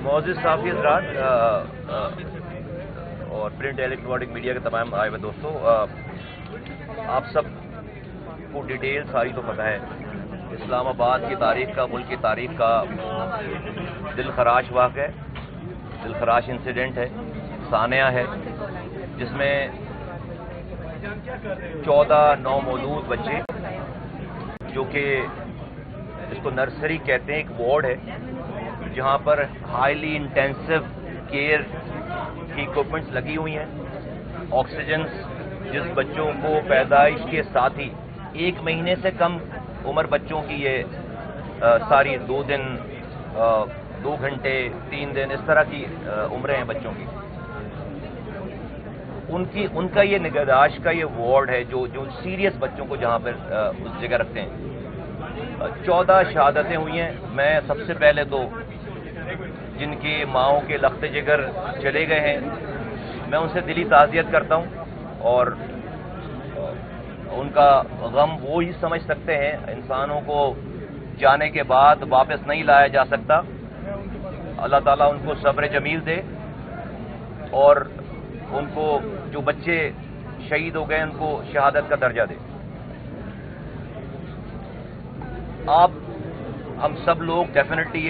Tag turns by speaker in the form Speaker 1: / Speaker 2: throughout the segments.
Speaker 1: معزز صحافی حضرات اور پرنٹ الیکٹرانک میڈیا کے تمام آئے ہوئے دوستوں، آپ سب کو ڈیٹیل ساری تو پتہ ہے۔ اسلام آباد کی تاریخ کا، ملک کی تاریخ کا دل خراش واقعہ ہے، دل خراش انسیڈنٹ ہے، سانحہ ہے، جس میں 14 نومولود بچے، جو کہ اس کو نرسری کہتے ہیں، ایک وارڈ ہے جہاں پر ہائیلی انٹینسو کیئر کی اکوپمنٹس لگی ہوئی ہیں، آکسیجنس، جس بچوں کو پیدائش کے ساتھ ہی 1 مہینے سے کم عمر بچوں کی یہ ساری 2 دن 2 گھنٹے 3 دن اس طرح کی عمریں ہیں بچوں کی، ان کا یہ نگہداشت کا یہ وارڈ ہے جو سیریس بچوں کو جہاں پر اس جگہ رکھتے ہیں۔ 14 شہادتیں ہوئی ہیں۔ میں سب سے پہلے تو جن کی ماؤں کے لخت جگر چلے گئے ہیں، میں ان سے دلی تعزیت کرتا ہوں، اور ان کا غم وہ ہی سمجھ سکتے ہیں۔ انسانوں کو جانے کے بعد واپس نہیں لایا جا سکتا۔ اللہ تعالیٰ ان کو صبر جمیل دے، اور ان کو جو بچے شہید ہو گئے ان کو شہادت کا درجہ دے۔ ہم سب لوگ ڈیفینیٹلی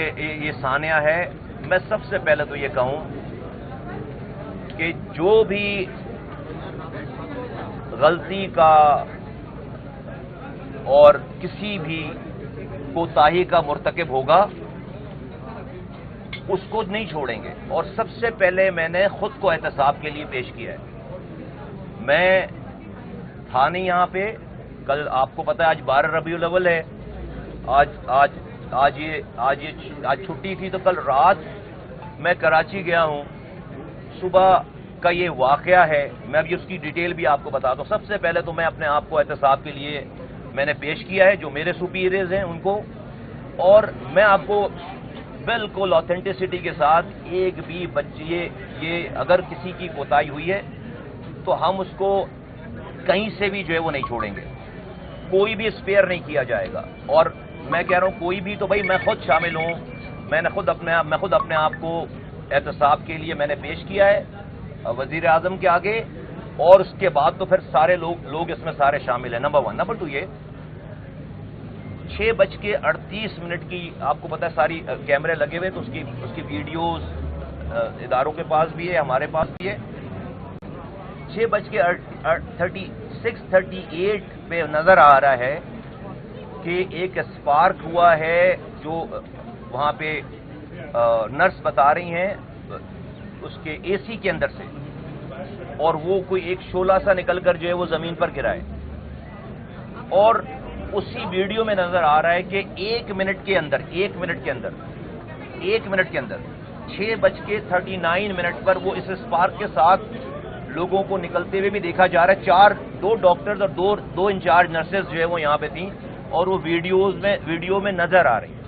Speaker 1: یہ سانحہ ہے۔ میں سب سے پہلے تو یہ کہوں کہ جو بھی غلطی کا اور کسی بھی کوتاہی کا مرتکب ہوگا اس کو نہیں چھوڑیں گے، اور سب سے پہلے میں نے خود کو احتساب کے لیے پیش کیا ہے۔ میں تھا نہیں یہاں پہ کل، آپ کو پتا ہے آج 12 ربیع الاول ہے، آج چھٹی تھی، تو کل رات میں کراچی گیا ہوں۔ صبح کا یہ واقعہ ہے، میں ابھی اس کی ڈیٹیل بھی آپ کو بتاتا ہوں۔ سب سے پہلے تو میں اپنے آپ کو احتساب کے لیے میں نے پیش کیا ہے، جو میرے سپیریئرز ہیں ان کو، اور میں آپ کو بالکل آتھینٹسٹی کے ساتھ ایک بھی بچے، یہ اگر کسی کی کوتاہی ہوئی ہے تو ہم اس کو کہیں سے بھی جو ہے وہ نہیں چھوڑیں گے، کوئی بھی اسپیئر نہیں کیا جائے گا۔ اور میں کہہ رہا ہوں کوئی بھی تو بھائی میں خود شامل ہوں، میں خود اپنے آپ کو احتساب کے لیے میں نے پیش کیا ہے وزیر اعظم کے آگے، اور اس کے بعد تو پھر سارے لوگ اس میں سارے شامل ہیں۔ نمبر 1۔ نمبر 2 یہ 6:38 کی، آپ کو پتہ ہے ساری کیمرے لگے ہوئے، تو اس کی ویڈیوز اداروں کے پاس بھی ہے، ہمارے پاس بھی ہے۔ 6:38 پہ نظر آ رہا ہے کہ ایک اسپارک ہوا ہے، جو وہاں پہ نرس بتا رہی ہیں اس کے اے سی کے اندر سے، اور وہ کوئی ایک شعلہ سا نکل کر جو ہے وہ زمین پر گرا ہے، اور اسی ویڈیو میں نظر آ رہا ہے کہ 1 منٹ کے اندر 6:39 پر وہ اس اسپارک کے ساتھ لوگوں کو نکلتے ہوئے بھی دیکھا جا رہا ہے۔ 2 ڈاکٹرز اور 2 انچارج نرسز جو ہے وہ یہاں پہ تھیں، اور وہ ویڈیو میں نظر آ رہی ہیں۔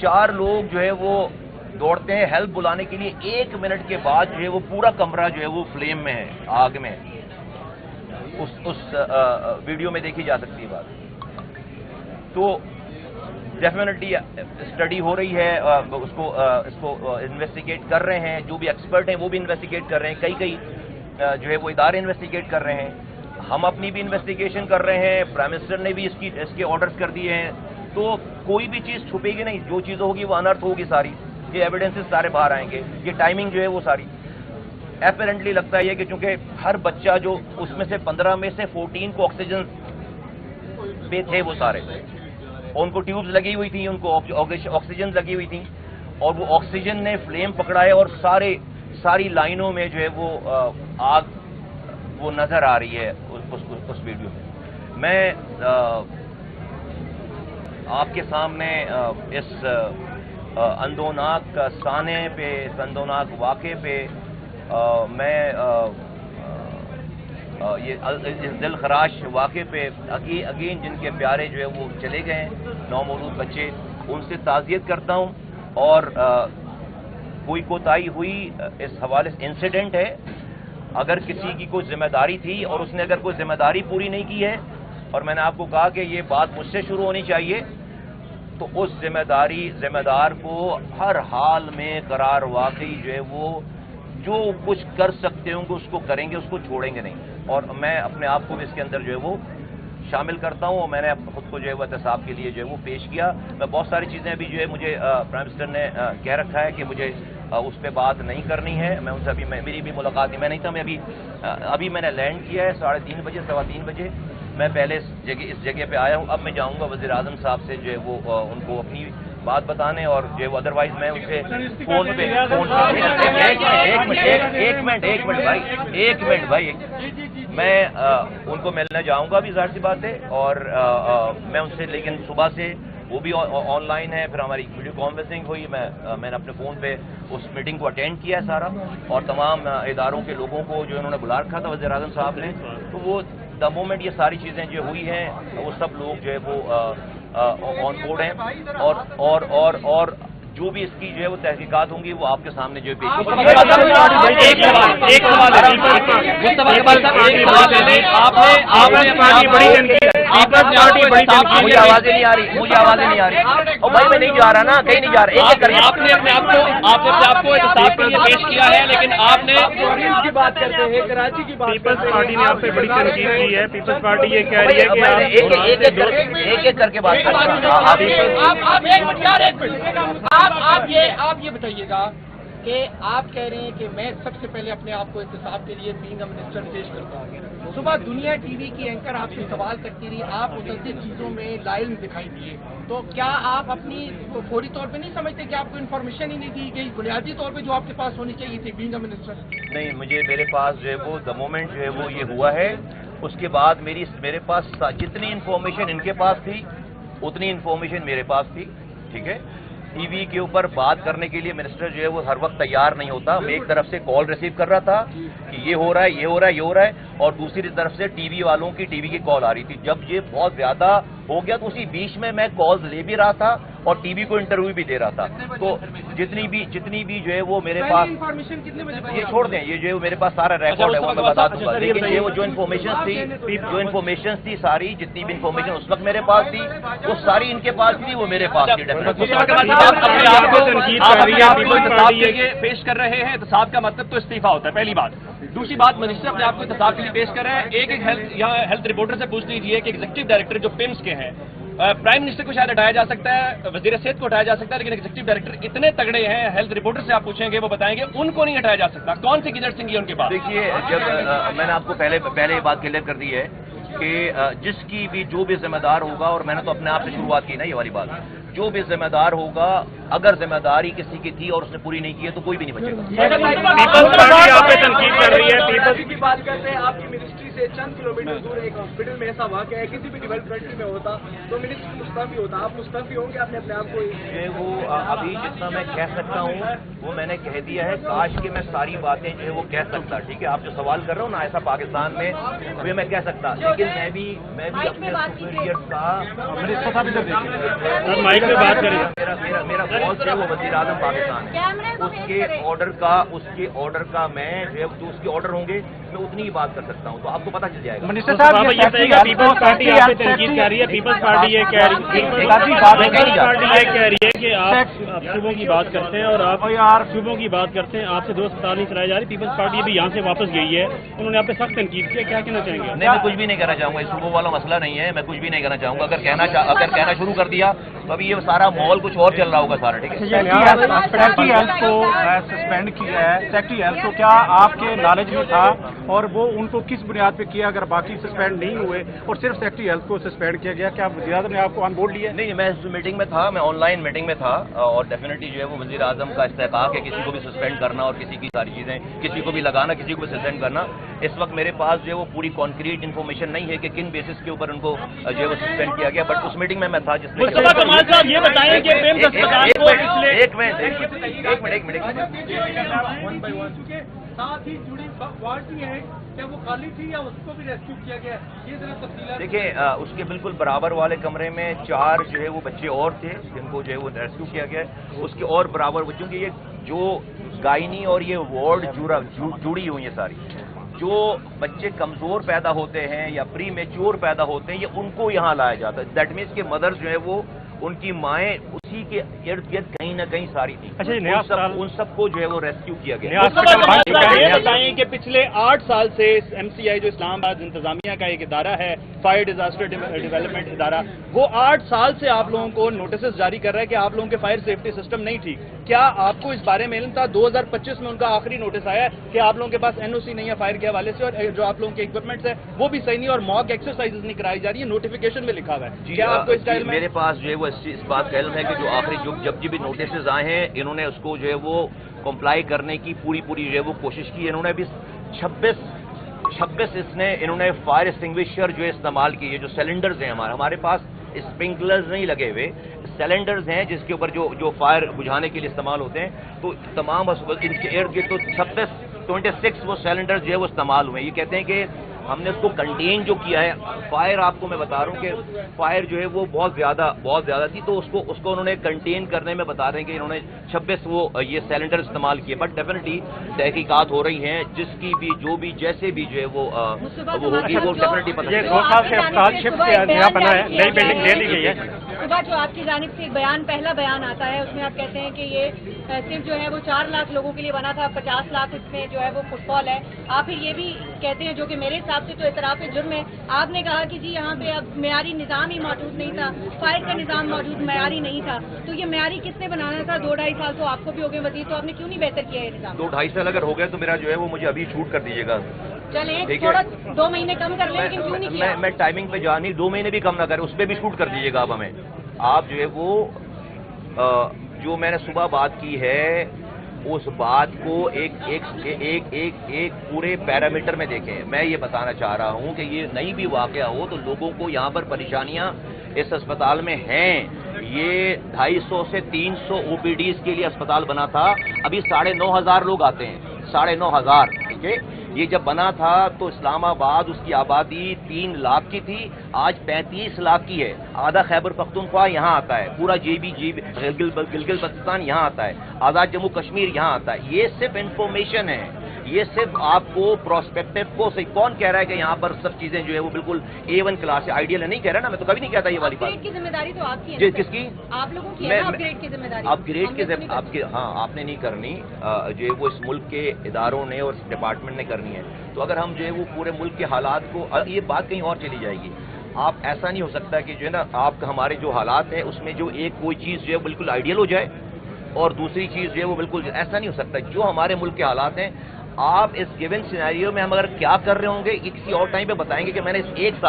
Speaker 1: 4 لوگ جو ہے وہ دوڑتے ہیں ہیلپ بلانے کے لیے، 1 منٹ کے بعد جو ہے وہ پورا کمرہ جو ہے وہ فلیم میں ہے، آگ میں ہے۔ اس ویڈیو میں دیکھی جا سکتی ہے بات۔ تو ڈیفینیٹلی اسٹڈی ہو رہی ہے، اس کو انویسٹیگیٹ کر رہے ہیں، جو بھی ایکسپرٹ ہیں وہ بھی انویسٹیگیٹ کر رہے ہیں، کئی جو ہے وہ ادارے انویسٹیگیٹ کر رہے ہیں، ہم اپنی بھی انویسٹیگیشن کر رہے ہیں، پرائم منسٹر نے بھی اس کے آرڈرز کر دیے ہیں۔ تو کوئی بھی چیز چھپے گی نہیں، جو چیز ہوگی وہ انرتھ ہوگی ساری، یہ ایویڈنسز سارے باہر آئیں گے، یہ ٹائمنگ جو ہے وہ ساری ایپیرنٹلی لگتا ہے کہ چونکہ ہر بچہ جو اس میں سے 15 میں سے 14 کو آکسیجن پہ تھے وہ سارے، ان کو ٹیوبز لگی ہوئی تھیں، ان کو آکسیجن لگی ہوئی تھیں، اور وہ آکسیجن نے فلیم پکڑا ہے، اور ساری لائنوں میں جو ہے وہ آگ وہ نظر آ رہی ہے اس ویڈیو میں۔ میں آپ کے سامنے اس اندوناک سانحے پہ، اس اندوناک واقعے پہ میں یہ دل خراش واقعے پہ اگین جن کے پیارے جو ہے وہ چلے گئے ہیں، نومولود بچے، ان سے تعزیت کرتا ہوں، اور کوئی کوتاہی ہوئی اس حوالے سے انسیڈنٹ ہے، اگر کسی کی کوئی ذمہ داری تھی اور اس نے اگر کوئی ذمہ داری پوری نہیں کی ہے، اور میں نے آپ کو کہا کہ یہ بات مجھ سے شروع ہونی چاہیے، تو اس ذمہ دار کو ہر حال میں قرار واقعی جو ہے وہ جو کچھ کر سکتے ہوں گے اس کو کریں گے، اس کو چھوڑیں گے نہیں. اور میں اپنے آپ کو بھی اس کے اندر جو ہے وہ شامل کرتا ہوں. اور میں نے خود کو جو ہے وہ احتساب کے لیے جو ہے وہ پیش کیا. میں بہت ساری چیزیں ابھی جو ہے مجھے پرائم منسٹر نے کہہ رکھا ہے کہ مجھے اس پہ بات نہیں کرنی ہے. میں ان سے ابھی میری بھی ملاقات نہیں، میں نہیں تھا، میں ابھی میں نے لینڈ کیا ہے 3:30 بجے 3:15 بجے. میں پہلے اس جگہ پہ آیا ہوں. اب میں جاؤں گا وزیر اعظم صاحب سے جو ہے وہ ان کو اپنی بات بتانے، اور جو ہے وہ ادروائز میں ان سے فون پہ ایک منٹ بھائی میں ان کو ملنے جاؤں گا بھی، ظاہر سی بات ہے. اور میں ان سے لیکن صبح سے وہ بھی آن لائن ہے، پھر ہماری ویڈیو کانفرنسنگ ہوئی. میں نے اپنے فون پہ اس میٹنگ کو اٹینڈ کیا ہے سارا، اور تمام اداروں کے لوگوں کو جو انہوں نے بلا رکھا تھا وزیر اعظم صاحب نے. تو وہ دا مومنٹ یہ ساری چیزیں جو ہوئی ہیں وہ سب لوگ جو ہے وہ آن بورڈ ہیں. اور جو بھی اس کی جو ہے وہ تحقیقات ہوں گی وہ آپ کے سامنے جو پیش مجھے آوازیں نہیں آ رہی اور بھائی میں نہیں جا رہا نا، کہیں نہیں جا رہا. ایک کرنے
Speaker 2: آپ نے اپنے آپ کو احتساب کے لیے پیش کیا ہے، لیکن آپ نے
Speaker 3: کی بات کرتے ہیں کراچی کی بات.
Speaker 2: پیپلز پارٹی نے آپ سے بڑی تنقید کی ہے. پیپلز پارٹی یہ کہہ رہی ہے کہ
Speaker 1: ایک کر کے بات
Speaker 3: آپ یہ بتائیے گا کہ آپ کہہ رہے ہیں کہ میں سب سے پہلے اپنے آپ کو احتساب کے لیے بینگ اے منسٹر پیش کرتا ہوں. صبح دنیا ٹی وی کی اینکر آپ سے سوال کرتی رہی، آپ متعدد چیزوں میں لائن دکھائی دیے. تو کیا آپ اپنی فوری طور پہ نہیں سمجھتے کہ آپ کو انفارمیشن ہی نہیں دی گئی بنیادی طور پہ جو آپ کے پاس ہونی چاہیے تھی بینگ اے منسٹر؟
Speaker 1: نہیں، میرے پاس جو ہے وہ دا مومنٹ جو ہے وہ یہ ہوا ہے. اس کے بعد میرے پاس جتنی انفارمیشن ان کے پاس تھی اتنی انفارمیشن میرے پاس تھی. ٹھیک ہے، ٹی وی کے اوپر بات کرنے کے لیے منسٹر جو ہے وہ ہر وقت تیار نہیں ہوتا. میں ایک طرف سے کال ریسیو کر رہا تھا کہ یہ ہو رہا ہے، اور دوسری طرف سے ٹی وی والوں کی کال آ رہی تھی. جب یہ بہت زیادہ ہو گیا تو اسی بیچ میں کالز لے بھی رہا تھا اور ٹی وی کو انٹرویو بھی دے رہا تھا. تو جتنی بھی جو ہے وہ میرے پاس یہ چھوڑ دیں، یہ جو ہے میرے پاس سارا ریکارڈ ہے وہ میں بتا دوں گا. لیکن یہ وہ جو انفارمیشن تھی ساری جتنی بھی انفارمیشن اس وقت میرے پاس تھی وہ ساری ان کے پاس تھی، وہ میرے پاس تھی.
Speaker 2: پیش کر رہے ہیں احتساب کا مطلب تو استعفیٰ ہوتا ہے، پہلی بات. دوسری بات، منسٹر اپنے آپ کو احتساب کے لیے پیش کر رہے ہیں. ایک ہیلتھ رپورٹر سے پوچھ لیجیے کہ ایگزیکٹو ڈائریکٹر جو پیمز کے ہیں، پرائم منسٹر کو شاید ہٹایا جا سکتا ہے، وزیر صحت کو ہٹایا جا سکتا ہے، لیکن ایگزیکٹو ڈائریکٹر اتنے تگڑے ہیں، ہیلتھ رپورٹر سے آپ پوچھیں گے وہ بتائیں گے ان کو نہیں ہٹایا جا سکتا. کون سی گجر سنگھ ہے ان کے پاس؟
Speaker 1: دیکھیے، جب میں نے آپ کو پہلے یہ بات کلیئر کر دی ہے کہ جس کی بھی جو بھی ذمہ دار ہوگا، اور میں نے تو اپنے آپ سے شروعات کی نا یہ والی بات، جو بھی ذمہ دار ہوگا اگر ذمہ داری کسی کی تھی اور اس نے پوری نہیں کی ہے تو کوئی بھی نہیں بچے گا.
Speaker 2: پیپلز پارٹی آپ پہ تنقید کر رہی ہے.
Speaker 3: پیپلز کی بات کرتے ہیں، آپ کی منسٹری سے چند کلومیٹر دور ایک ہاسپٹل میں ایسا واقعہ ہے، کسی بھی ڈیولپ کنٹری میں ہوتا تو منسٹر مستعفی ہوتا. آپ مستعفی ہوں گے اپنے آپ کو؟
Speaker 1: وہ ابھی جتنا میں کہہ سکتا ہوں وہ میں نے کہہ دیا ہے. کاش کہ میں ساری باتیں جو ہے وہ کہہ سکتا. ٹھیک ہے، آپ جو سوال کر رہے ہو نا ایسا پاکستان میں وہ میں کہہ سکتا، لیکن میں بھی اپنے سپیریئر کا میرا باس ہے وہ وزیر اعظم پاکستان ہے. اس کے آرڈر کا میں جو اس کے آرڈر ہوں گے میں اتنی ہی بات کر سکتا ہوں. تو آپ کو پتہ چل جائے گا.
Speaker 2: منسٹر صاحب یہ بتائیے گا، پیپلز پارٹی آپ پہ تنقید کر رہی ہے. پیپلز پارٹی یہ کہہ رہی ہے کہ آپ صوبوں کی بات کرتے ہیں اور آپ صوبوں کی بات کرتے ہیں، آپ سے 2 اسپتال نہیں چلائے جا رہی. پیپلز پارٹی ابھی یہاں سے واپس گئی ہے، انہوں نے آپ پہ سخت تنقید کیا، کیا کہنا چاہیں گے؟
Speaker 1: نہیں، میں کچھ بھی نہیں کہنا چاہوں گا. صوبوں والا مسئلہ نہیں ہے، میں کچھ بھی نہیں کہنا چاہوں گا. اگر کہنا شروع کر دیا تو ابھی یہ سارا ماحول کچھ اور چل رہا ہوگا سارا. ٹھیک ہے،
Speaker 4: سیکٹری ہیلتھ کو سسپینڈ کیا ہے. سیکٹری ہیلتھ کو کیا آپ کے نالج میں تھا اور وہ ان کو کس بنیاد پہ کیا اگر باقی سسپینڈ نہیں ہوئے اور صرف سیکٹری ہیلتھ کو سسپینڈ کیا گیا؟ کیا وزیر اعظم نے آپ کو آن بورڈ لیا؟
Speaker 1: نہیں، میں اس میٹنگ میں تھا، میں آن لائن میٹنگ میں تھا. اور ڈیفینیٹلی جو ہے وہ وزیر اعظم کا استحقاق ہے کسی کو بھی سسپینڈ کرنا اور کسی کی ساری چیزیں کسی کو بھی لگانا، کسی کو بھی سسپینڈ کرنا. اس وقت میرے پاس جو ہے وہ پوری کانکریٹ انفارمیشن نہیں ہے کہ کن بیسس کے اوپر ان کو جو ہے وہ سسپینڈ کیا گیا. بٹ اس میٹنگ میں تھا جس میں
Speaker 2: یہ بتائیں کہ
Speaker 3: ساتھ ہی جڑی وارڈ بھی ہیں، کیا وہ خالی تھی یا اس کو بھی ریسکیو کیا گیا؟ یہ ذرا تفصیلات.
Speaker 1: دیکھیں، اس کے بالکل برابر والے کمرے میں 4 جو ہے وہ بچے اور تھے جن کو جو ہے وہ ریسکیو کیا گیا. اس کے اور برابر بچوں کی یہ جو گائنی اور یہ وارڈ جڑی ہوئی ہیں ساری. جو بچے کمزور پیدا ہوتے ہیں یا پری میچور پیدا ہوتے ہیں یہ ان کو یہاں لایا جاتا ہے. دیٹ مینس کہ مدر جو ہے وہ ان کی مائیں اسی کے ارد گرد کہیں نہ کہیں ساری تھی.
Speaker 4: اچھا
Speaker 1: ان سب کو جو ہے وہ ریسکیو کیا گیا.
Speaker 5: یہ بتائیں کہ پچھلے 8 سال سے MCI جو اسلام آباد انتظامیہ کا ایک ادارہ ہے، فائر ڈیزاسٹر ڈیولپمنٹ ادارہ، وہ 8 سال سے آپ لوگوں کو نوٹسز جاری کر رہا ہے کہ آپ لوگوں کے فائر سیفٹی سسٹم نہیں ٹھیک. کیا آپ کو اس بارے میں علم تھا؟ 2025 میں ان کا آخری نوٹس آیا ہے کہ آپ لوگوں کے پاس NOC نہیں ہے فائر کے حوالے سے، اور جو آپ لوگوں کے اکوپمنٹس ہیں وہ بھی صحیح نہیں، اور موک ایکسرسائز نہیں کرائی جا رہی ہے، نوٹیفیکیشن میں لکھا ہوا ہے. کیا آپ کو اس کا علم ہے؟
Speaker 1: میرے پاس جو ہے وہ اس بات کا علم ہے کہ جو آخری جب بھی نوٹسز آئے ہیں انہوں نے اس کو جو ہے وہ کمپلائی کرنے کی پوری جو ہے وہ کوشش کی. انہوں نے ابھی 26 انہوں نے فائر ایکسٹنگوشر جو ہے استعمال کیے. جو سلنڈرز ہیں ہمارے پاس اسپرنکلرز نہیں لگے ہوئے، سلنڈرز ہیں جس کے اوپر جو فائر بجھانے کے لیے استعمال ہوتے ہیں. تو تمام ان کے ارد گرد تو 26 وہ سلنڈرز جو ہے وہ استعمال ہوئے ہیں. یہ کہتے ہیں کہ ہم نے اس کو کنٹین جو کیا ہے. فائر آپ کو میں بتا رہا ہوں کہ فائر جو ہے وہ بہت زیادہ تھی، تو اس کو انہوں نے کنٹین کرنے میں بتا رہے ہیں کہ انہوں نے 26 وہ یہ سلنڈر استعمال کیے. بٹ ڈیفینیٹلی تحقیقات ہو رہی ہیں، جس کی بھی جو بھی جیسے بھی جو ہے وہ ہوگی وہ ڈیفینیٹلی پتہ چلے گا.
Speaker 4: 2 سال سے اسپتال شفٹ کیا بنا ہے، نئی بلڈنگ لے لی گئی ہے.
Speaker 6: صبح جو آپ کی جانب سے ایک پہلا بیان آتا ہے، اس میں آپ کہتے ہیں کہ یہ صرف جو ہے وہ 4 لاکھ لوگوں کے لیے بنا تھا، 50 لاکھ اس میں جو ہے وہ فٹ فال ہے. آپ پھر یہ بھی کہتے ہیں، جو کہ میرے حساب سے تو اعتراف جرم ہے، آپ نے کہا کہ جی یہاں پہ اب معیاری نظام ہی موجود نہیں تھا، فائر کا نظام موجود معیاری نہیں تھا. تو یہ معیاری کس نے بنانا تھا؟ 2-2.5 سال تو آپ کو بھی ہو گئے مزید، تو آپ نے کیوں نہیں بہتر کیا یہ نظام؟
Speaker 1: 2-2.5 سال اگر ہو گئے تو میرا جو ہے وہ مجھے ابھی شوٹ کر دیجیے گا.
Speaker 6: چلیں تھوڑا 2 مہینے کم کر لیں، لیکن کیوں نہیں کیا؟
Speaker 1: میں ٹائمنگ پہ جا نہیں، 2 مہینے بھی کم نہ کریں، اس پہ بھی شوٹ کر دیجیے گا آپ ہمیں. آپ جو ہے وہ جو میں نے صبح بات کی ہے اس بات کو ایک پورے پیرامیٹر میں دیکھیں. میں یہ بتانا چاہ رہا ہوں کہ یہ نہیں بھی واقعہ ہو تو لوگوں کو یہاں پر پریشانیاں اس اسپتال میں ہیں. یہ 250 سے 300 OPDs کے لیے اسپتال بنا تھا، ابھی 9,500 لوگ آتے ہیں، 9,500. ٹھیک ہے، یہ جب بنا تھا تو اسلام آباد اس کی آبادی 3 لاکھ کی تھی، آج 35 لاکھ کی ہے. آدھا خیبر پختونخوا یہاں آتا ہے، پورا گلگت بلتستان یہاں آتا ہے، آزاد جموں کشمیر یہاں آتا ہے. یہ صرف انفارمیشن ہے، یہ صرف آپ کو پروسپیکٹو کو کون کہہ رہا ہے کہ یہاں پر سب چیزیں جو ہے وہ بالکل A1 کلاس ہے، آئیڈیل ہے؟ نہیں کہہ رہا نا، میں تو کبھی نہیں کہتا یہ والی بات.
Speaker 6: اپ گریڈ کی ذمہ داری تو آپ کی ہے.
Speaker 1: کس کی؟
Speaker 6: آپ لوگوں کی ہے نا اپ گریڈ کی ذمہ داری.
Speaker 1: اپ گریڈ کی ہاں آپ نے نہیں کرنی، جو ہے وہ اس ملک کے اداروں نے اور ڈپارٹمنٹ نے کرنی ہے. تو اگر ہم جو ہے وہ پورے ملک کے حالات کو، یہ بات کہیں اور چلی جائے گی. آپ ایسا نہیں ہو سکتا کہ جو ہے نا آپ کا ہمارے جو حالات ہیں اس میں جو کوئی چیز جو ہے بالکل آئیڈیل ہو جائے اور دوسری چیز جو ہے وہ بالکل ایسا نہیں ہو سکتا. جو ہمارے ملک کے حالات ہیں، آپ اس گیون سینیریو میں ہم اگر کیا کر رہے ہوں گے یہ کسی اور ٹائم پہ بتائیں گے کہ میں نے اس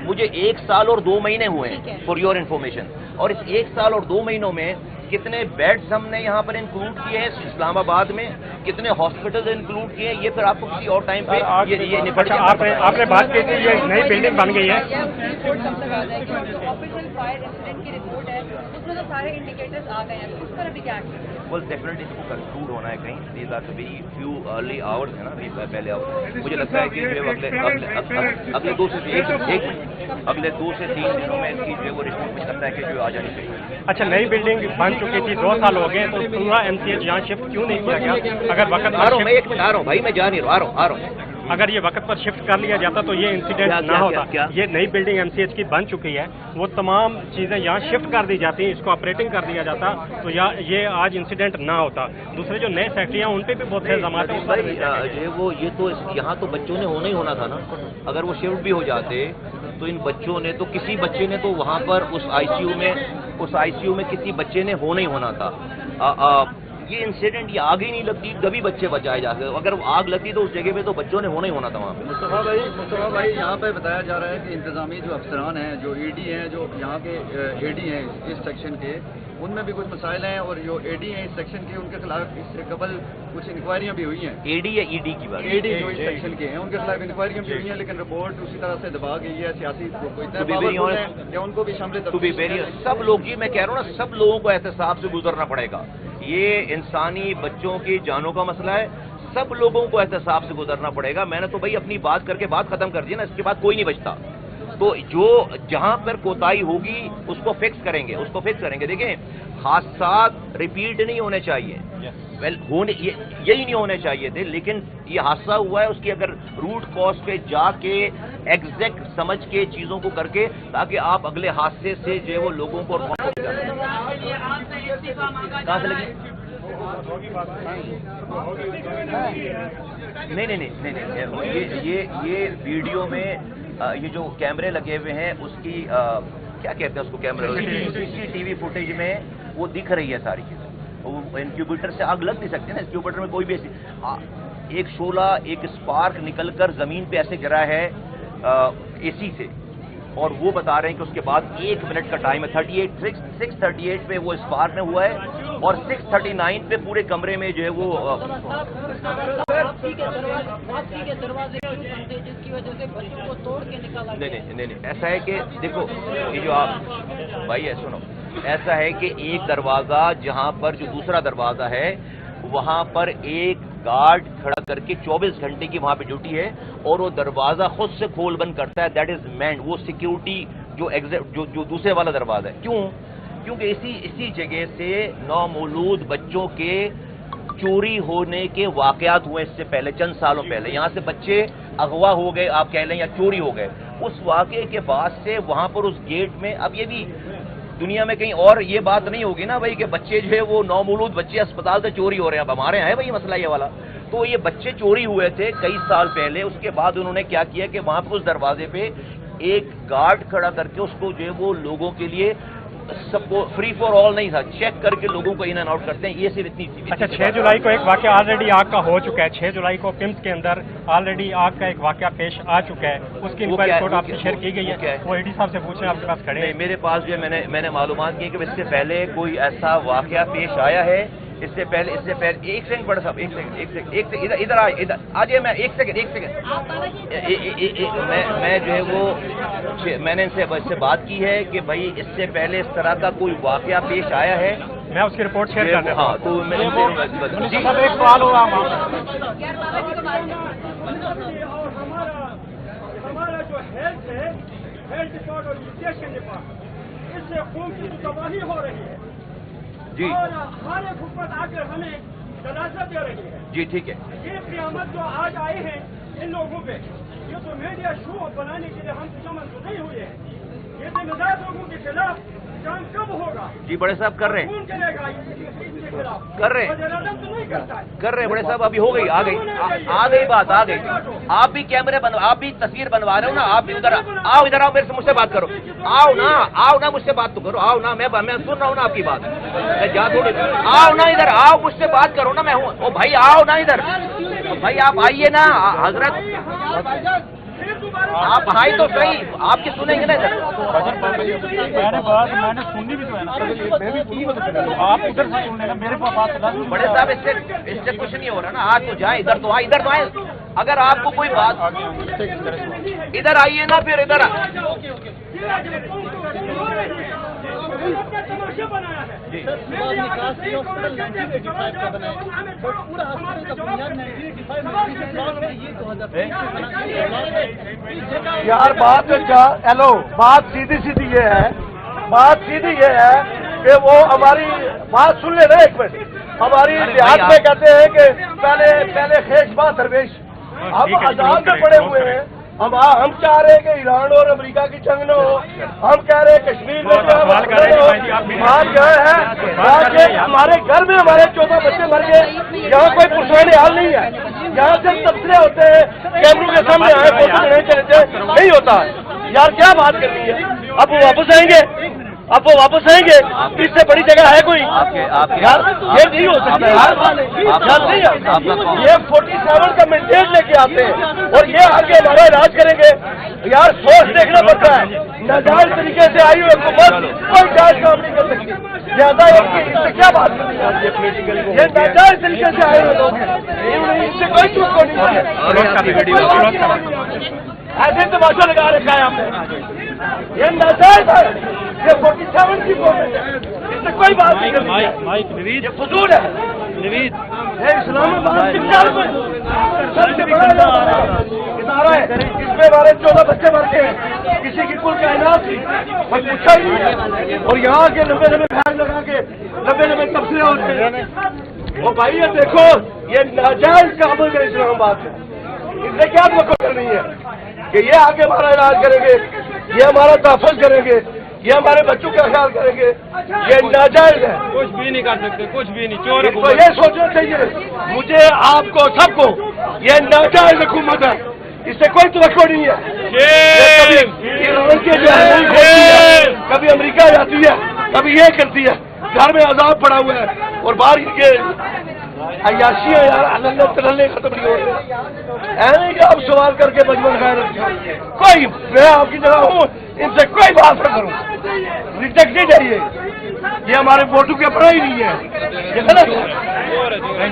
Speaker 1: مجھے 1 سال اور 2 مہینے ہوئے ہیں فار یور انفارمیشن. اور اس 1 سال اور 2 مہینوں میں کتنے بیڈز ہم نے یہاں پر انکلوڈ کیے ہیں اسلام آباد میں، کتنے ہاسپٹل انکلوڈ کیے ہیں، یہ پھر آپ کو کسی اور ٹائم پہ یہ نپٹ جائے.
Speaker 4: آپ نے بات کی تھی یہ نئی بلڈنگ بن گئی ہے.
Speaker 1: ڈیفینیٹلی اس کو کنکلوڈ ہونا ہے کہیں. These are very few early hours ہے نا، پہلے آور. مجھے لگتا ہے کہ جو اگلے 2 سے 3 دنوں میں اس کی جو ہے وہ رپورٹ مجھے لگتا ہے کہ جو آ جانی چاہیے.
Speaker 4: اچھا، نئی بلڈنگ بن چکی تھی، 2 سال ہو گئے، تو پورا MCH یہاں شفٹ کیوں نہیں کیا گیا؟ اگر وقت
Speaker 1: آ رہا ہوں، میں ایک آ رہا ہوں بھائی، میں جا نہیں رہا، آ رہا ہوں.
Speaker 4: اگر یہ وقت پر شفٹ کر لیا جاتا تو یہ انسیڈنٹ نہ ہوتا. یہ نئی بلڈنگ MCH کی بن چکی ہے، وہ تمام چیزیں یہاں شفٹ کر دی جاتی ہیں، اس کو آپریٹنگ کر دیا جاتا تو یہ آج انسیڈنٹ نہ ہوتا. دوسرے جو نئے سیکٹری ہیں ان پہ بھی بہت سے الزامات ہیں.
Speaker 1: یہ تو یہاں تو بچوں نے ہونا ہی ہونا تھا نا. اگر وہ شفٹ بھی ہو جاتے تو ان بچوں نے تو کسی بچے نے تو وہاں پر اس ICU میں کسی بچے نے ہونا ہی ہونا تھا. یہ انسیڈنٹ یہ آگ ہی نہیں لگتی کبھی بچے بچائے جا سکتے. اگر وہ آگ لگتی تو اس جگہ پہ تو بچوں نے ہونا ہی ہونا تھا وہاں پہ.
Speaker 7: مصطفیٰ بھائی یہاں پہ بتایا جا رہا ہے کہ انتظامی جو افسران ہیں، جو ED ہیں، جو یہاں کے AD ہیں اس سیکشن کے، ان میں بھی کچھ مسائل ہیں، اور جو AD ہیں اس سیکشن کے ان کے خلاف اس سے قبل کچھ انکوائریاں بھی ہوئی ہیں.
Speaker 1: AD یا ED کی بات؟
Speaker 7: AD جو اس سیکشن کے ہیں ان کے خلاف انکوائریاں بھی ہوئی ہیں، لیکن رپورٹ اسی طرح سے دبا گئی ہے. سیاسی کہ ان کو بھی شامل
Speaker 1: سب لوگ، جی میں کہہ رہا ہوں نا، سب لوگوں کو احتساب سے گزرنا پڑے گا. یہ انسانی بچوں کی جانوں کا مسئلہ ہے، سب لوگوں کو احتساب سے گزرنا پڑے گا. میں نے تو بھائی اپنی بات کر کے بات ختم کر دی نا، اس کے بعد کوئی نہیں بچتا. تو جو جہاں پر کوتاہی ہوگی اس کو فکس کریں گے. دیکھیں حادثات ریپیٹ نہیں ہونے چاہیے, یہی نہیں ہونے چاہیے تھے, لیکن یہ حادثہ ہوا ہے, اس کی اگر روٹ کاز پہ جا کے ایگزیکٹ سمجھ کے چیزوں کو کر کے, تاکہ آپ اگلے حادثے سے جو ہے وہ لوگوں کو کہاں سے لگی. نہیں, یہ ویڈیو میں یہ جو کیمرے لگے ہوئے ہیں اس کی کیا کہتے ہیں اس کو, کیمرے CCTV فوٹیج میں وہ دکھ رہی ہے ساری چیزیں. انکیوبیٹر سے آگ لگ نہیں سکتی نا, انکیوبیٹر میں کوئی بھی ایسی ایک شعلہ ایک اسپارک نکل کر زمین پہ ایسے گرا ہے AC سے, اور وہ بتا رہے ہیں کہ اس کے بعد 1 منٹ کا ٹائم ہے. 6:38 پہ وہ اسپارک میں ہوا ہے, اور 6:39 پہ پورے کمرے میں جو ہے وہ نہیں, ایسا ہے کہ دیکھو یہ جو آپ بھائی ہے سنو, ایسا ہے کہ ایک دروازہ جہاں پر جو دوسرا دروازہ ہے وہاں پر ایک گارڈ کھڑا کر کے 24 گھنٹے کی وہاں پہ ڈیوٹی ہے, اور وہ دروازہ خود سے کھول بند کرتا ہے. دیٹ از مینڈ, وہ سیکیورٹی جو دوسرے والا دروازہ ہے. کیونکہ اسی جگہ سے نومولود بچوں کے چوری ہونے کے واقعات ہوئے اس سے پہلے, چند سالوں پہلے. یہاں سے بچے اغوا ہو گئے آپ کہہ لیں, یا چوری ہو گئے. اس واقعے کے بعد سے وہاں پر اس گیٹ میں, اب یہ بھی دنیا میں کہیں اور یہ بات نہیں ہوگی نا بھائی کہ بچے جو ہے وہ نومولود بچے اسپتال سے چوری ہو رہے ہیں. اب ہمارے یہاں ہے بھائی مسئلہ یہ والا. تو یہ بچے چوری ہوئے تھے کئی سال پہلے. اس کے بعد انہوں نے کیا کیا کہ وہاں پہ اس دروازے پہ ایک گارڈ کھڑا کر کے اس کو جو ہے وہ لوگوں کے لیے سب کو فری فار آل نہیں تھا, چیک کر کے لوگوں کو ان اینڈ آؤٹ کرتے ہیں. یہ صرف اتنی چیز.
Speaker 8: اچھا, 6 جولائی کو ایک واقعہ آلریڈی آگ کا ہو چکا ہے. 6 جولائی کو پمس کے اندر آلریڈی آگ کا ایک واقعہ پیش آ چکا ہے. اس کی انکوائری رپورٹ آپ سے شیئر کی گئی ہے. وہ AD صاحب سے پوچھیں, آپ کے پاس کھڑے ہیں.
Speaker 1: میرے پاس جو ہے میں نے معلومات کی کہ اس سے پہلے کوئی ایسا واقعہ پیش آیا ہے. اس سے پہلے ایک سیکنڈ بڑا صاحب, ایک سیکنڈ ادھر آ جائے. میں ایک سیکنڈ میں جو ہے وہ میں نے اس سے بات کی ہے کہ بھائی اس سے پہلے اس طرح کا کوئی واقعہ پیش آیا ہے.
Speaker 8: میں اس کی رپورٹ شیئر کر دیتا ہوں.
Speaker 1: ہاں, تو میں
Speaker 4: ایک سوال ہوگا.
Speaker 9: ہمارا جو ہیلتھ ہے, ہیلتھ ڈپارٹمنٹ اور ایجوکیشن ڈپارٹمنٹ, اس سے قوم کی تباہی ہو رہی ہے.
Speaker 1: جی,
Speaker 9: اور ہمارے حکومت آ کر ہمیں دلاسا دے رہی ہے.
Speaker 1: جی ٹھیک ہے.
Speaker 9: یہ قیامت جو آج آئے ہیں ان لوگوں پہ, یہ تو میڈیا شو بنانے کے لیے ہم چمن تو نہیں ہوئے ہیں. یہ ذمہ دار لوگوں کے خلاف جان کب ہوگا؟
Speaker 1: جی بڑے صاحب کر رہے ہیں,
Speaker 9: کون کرے گا ان کے خلاف؟
Speaker 1: کر رہے ہیں بڑے صاحب. ابھی ہو گئی, آ گئی بات, آ گئی. آپ بھی کیمرے آپ بھی تصویر بنوا رہے ہو نا, آپ بھی ادھر آؤ, ادھر آؤ, میرے سے مجھ سے بات کرو. آؤ نا مجھ سے بات تو کرو. آؤ نا, میں سن رہا ہوں نا آپ کی بات. میں جا تھوڑی, آؤ نا ادھر آؤ, مجھ سے بات کرو نا. میں ہوں. او بھائی آؤ نا ادھر, بھائی آپ آئیے نا حضرت. آپ بھائی تو صحیح, آپ کی سنیں گے نا ادھر.
Speaker 4: میں نے سننی بھی تو ہے نا, آپ ادھر سے سن لینا, میرے پاس بات.
Speaker 1: بڑے صاحب اس سے کچھ نہیں ہو رہا نا. آج تو جائیں, ادھر تو آئے. اگر آپ کو کوئی بات, ادھر آئیے نا, پھر ادھر
Speaker 10: یار بات ہیلو, بات سیدھی یہ ہے کہ وہ ہماری بات سن لے نا ایک منٹ. ہماری دیہات میں کہتے ہیں کہ پہلے خیش بات درویش, ہم عذاب میں پڑے ہوئے ہیں. ہم چاہ رہے ہیں کہ ایران اور امریکہ کی جنگ نہ ہو. ہم کہہ رہے ہیں کشمیر میں بات کیا ہے, ہمارے گھر میں ہمارے 14 بچے مر گئے. یہاں کوئی پرسنل حال نہیں ہے. یہاں سے تبصرے ہوتے ہیں, کیمروں کے سامنے آئے فوٹو نہیں ہوتا. یار کیا بات کرنی ہے. اب وہ واپس آئیں گے, اس سے بڑی جگہ ہے کوئی؟ یار یہ نہیں ہو سکتا یار. یہ 47 کا مینڈیٹ لے کے آتے ہیں اور یہ آگے ہمارا علاج کریں گے. یار سوچ دیکھنا پڑتا ہے. ناجائز طریقے سے آئی ہوئی حکومت کوئی جائز کام نہیں کر سکتی. زیادہ اس سے کیا بات کرنی ہے. یہ ناجائز طریقے سے آئے ہوئے لوگ ہیں, اس سے کوئی چوٹ کو نہیں. ایسے تماشا لگا رکھا ہے آپ نے. یہ ناجائز ہے, یہ 47 کی قوم ہے, اس سے کوئی بات نہیں کرنی ہے. یہ فضول ہے. یہ اسلام آباد سب سے بڑا ادارہ ہے، اس میں ہمارے 14 بچے مر گئے ہیں، کسی کی کل کائنات تھی کوئی پوچھا ہی نہیں ہے، اور یہاں کے لمبے بھیڑ لگا کے لمبے تبصرے ہوتے ہیں۔ وہ بھائی یہ دیکھو یہ ناجائز کام ہے اسلام آباد میں، اس نے کیا توقع کرنی ہے کہ یہ آگے ہمارا علاج کریں گے، یہ ہمارا تحفظ کریں گے، یہ ہمارے بچوں کا خیال کریں گے، یہ ناجائز ہے،
Speaker 8: کچھ بھی نہیں کر سکتے، کچھ بھی نہیں، چور
Speaker 10: تو یہ سوچنا چاہیے مجھے، آپ کو، سب کو، یہ ناجائز حکومت ہے، اس سے کوئی توقع نہیں ہے۔ کبھی ایران کے جو ہے کبھی امریکہ جاتی ہے، کبھی یہ کرتی ہے، گھر میں عذاب پڑا ہوا ہے، اور باہر کے عیاشی ہے یار، اللہ تلنے ختم نہیں ہو رہے ہیں کہ آپ سوال کر کے مجموعہ خیر کوئی، میں آپ کی جگہ ہوں، ان سے کوئی بات نہ کروں، ریجیکٹ نہیں چاہیے، یہ ہمارے ووٹوں کے اپنا ہی نہیں ہے، یہ غلط ہے۔